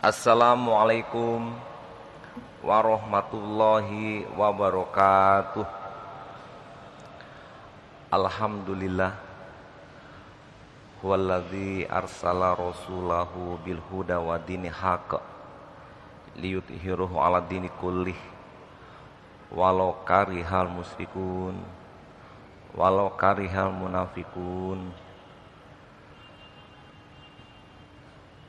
Assalamualaikum warahmatullahi wabarakatuh. Alhamdulillah huwallazi arsala rasulahu bil huda wa dini haqq liyudhhirahu 'ala dini kullih walau karihal musyrikun walau karihal munafiqun.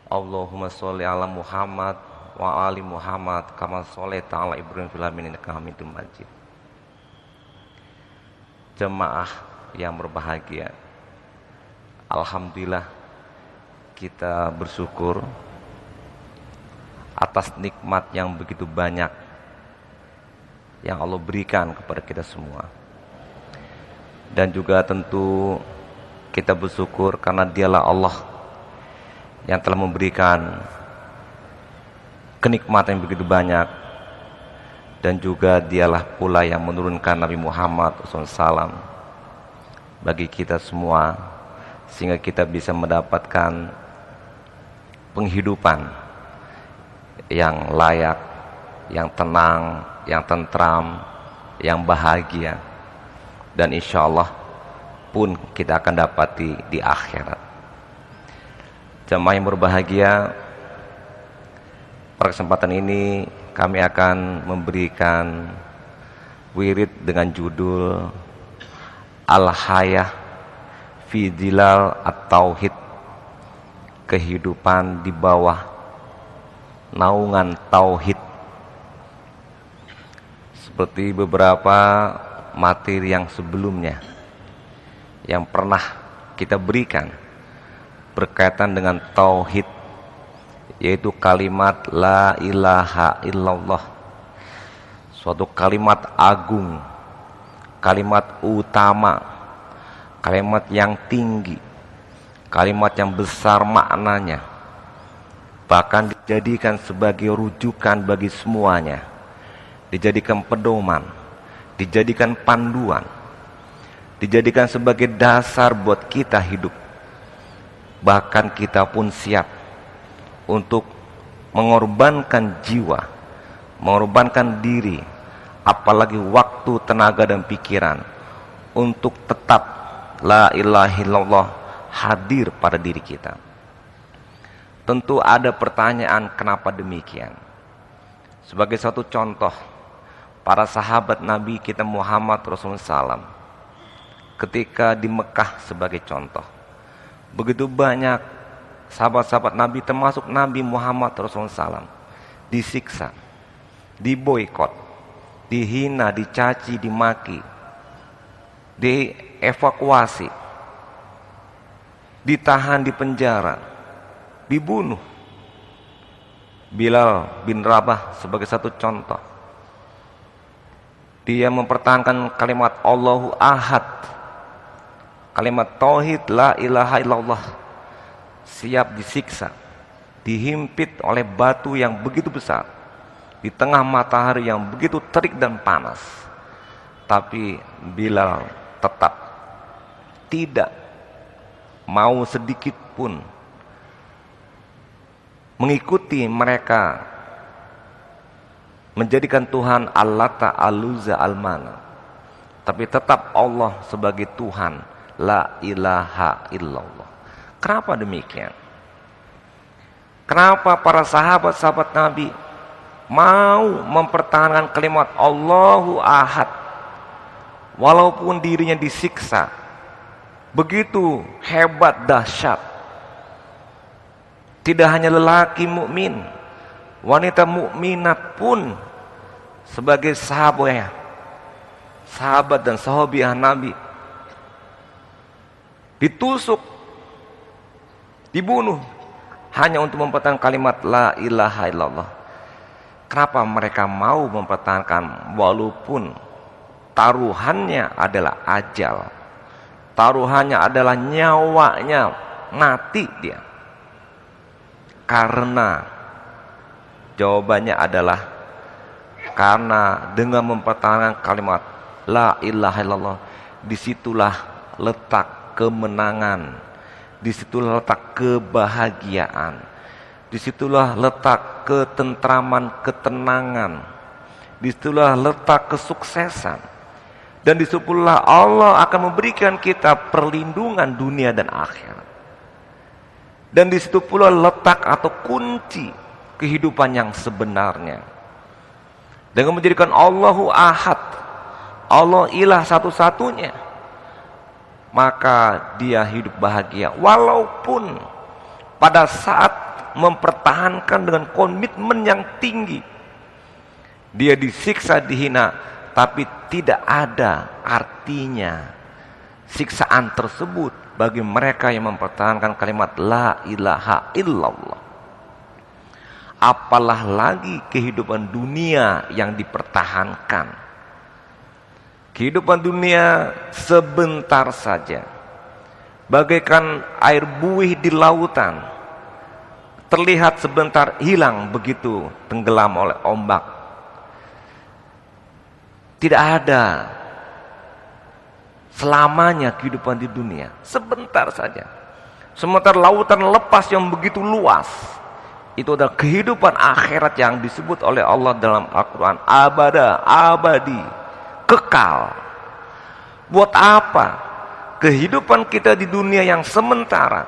Allahumma sholli ala Muhammad wa ali Muhammad kama sholaita ala Ibrahim fil alamin innaka Hamidum Majid. Jemaah yang berbahagia, alhamdulillah kita bersyukur atas nikmat yang begitu banyak yang Allah berikan kepada kita semua. Dan juga tentu kita bersyukur karena Dialah Allah yang telah memberikan kenikmatan yang begitu banyak, dan juga Dialah pula yang menurunkan Nabi Muhammad SAW bagi kita semua, sehingga kita bisa mendapatkan penghidupan yang layak, yang tenang, yang tentram, yang bahagia, dan insya Allah pun kita akan dapati di akhirat. Jemaah yang berbahagia, pada kesempatan ini kami akan memberikan wirid dengan judul Al-Hayah fi Dhilal At-Tauhid, kehidupan di bawah naungan tauhid. Seperti beberapa materi yang sebelumnya yang pernah kita berikan berkaitan dengan tauhid, yaitu kalimat la ilaha illallah, suatu kalimat agung, kalimat utama, kalimat yang tinggi, kalimat yang besar maknanya, bahkan dijadikan sebagai rujukan bagi semuanya, dijadikan pedoman, dijadikan panduan, dijadikan sebagai dasar buat kita hidup. Bahkan kita pun siap untuk mengorbankan jiwa, mengorbankan diri, apalagi waktu, tenaga, dan pikiran untuk tetap la ilaha illallah hadir pada diri kita. Tentu ada pertanyaan kenapa demikian. Sebagai satu contoh, para sahabat Nabi kita Muhammad Rasulullah SAW ketika di Mekah sebagai contoh, begitu banyak sahabat-sahabat Nabi termasuk Nabi Muhammad Rasulullah SAW disiksa, diboikot, dihina, dicaci, dimaki, dievakuasi, ditahan di penjara, dibunuh. Bilal bin Rabah sebagai satu contoh, dia mempertahankan kalimat Allahu Ahad, kalimat tauhid la ilaha illallah, siap disiksa, dihimpit oleh batu yang begitu besar di tengah matahari yang begitu terik dan panas. Tapi Bilal tetap tidak mau sedikit pun mengikuti mereka menjadikan Tuhan Al-Lata, Al-Uzza, Al-Mana, tapi tetap Allah sebagai Tuhan. La ilaha illallah. Kenapa demikian? Kenapa para sahabat-sahabat Nabi mau mempertahankan kalimat Allahu Ahad walaupun dirinya disiksa begitu hebat, dahsyat? Tidak hanya lelaki mukmin, wanita mukminat pun sebagai sahabat dan sahabiah Nabi ditusuk, dibunuh hanya untuk mempertahankan kalimat la ilaha illallah. Kenapa mereka mau mempertahankan walaupun taruhannya adalah ajal, taruhannya adalah nyawanya, mati dia? Karena jawabannya adalah karena dengan mempertahankan kalimat la ilaha illallah, disitulah letak kemenangan, disitulah letak kebahagiaan, Disitulah letak ketentraman, ketenangan. Disitulah letak kesuksesan. Dan disitulah Allah akan memberikan kita perlindungan dunia dan akhirat. Dan disitu pula letak atau kunci kehidupan yang sebenarnya. Dengan menjadikan Allahu Ahad, Allah ilah satu-satunya, maka dia hidup bahagia. Walaupun pada saat mempertahankan dengan komitmen yang tinggi, dia disiksa, dihina, tapi tidak ada artinya siksaan tersebut bagi mereka yang mempertahankan kalimat la ilaha illallah. Apalah lagi kehidupan dunia yang dipertahankan. Kehidupan dunia sebentar saja, bagaikan air buih di lautan, terlihat sebentar, hilang begitu tenggelam oleh ombak. Tidak ada selamanya kehidupan di dunia, sebentar saja. Sementara lautan lepas yang begitu luas, itu adalah kehidupan akhirat yang disebut oleh Allah dalam Al-Quran, abadi, kekal. Buat apa kehidupan kita di dunia yang sementara,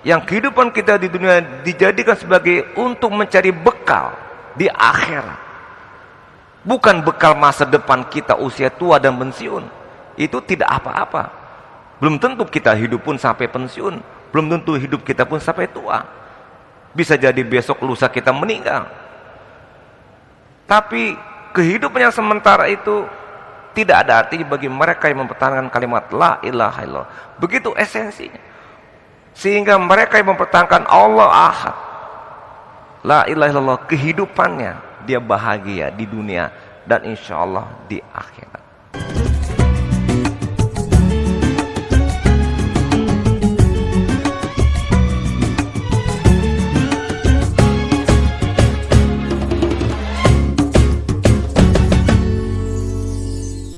yang kehidupan kita di dunia dijadikan sebagai untuk mencari bekal di akhirat, bukan bekal masa depan kita usia tua dan pensiun. Itu tidak apa-apa. Belum tentu kita hidup pun sampai pensiun, belum tentu hidup kita pun sampai tua. Bisa jadi besok lusa kita meninggal. Tapi kehidupan yang sementara itu tidak ada artinya bagi mereka yang mempertahankan kalimat la ilaha illallah. Begitu esensinya. Sehingga mereka yang mempertahankan Allah Ahad, la ilaha illallah, kehidupannya dia bahagia di dunia dan insya Allah di akhirat.